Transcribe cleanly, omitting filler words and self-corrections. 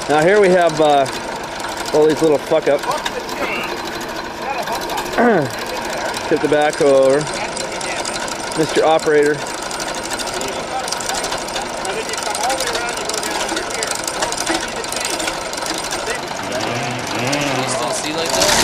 Now here we have all these little fuck up. Tip the backhoe over. Mr. Operator. You still see like that?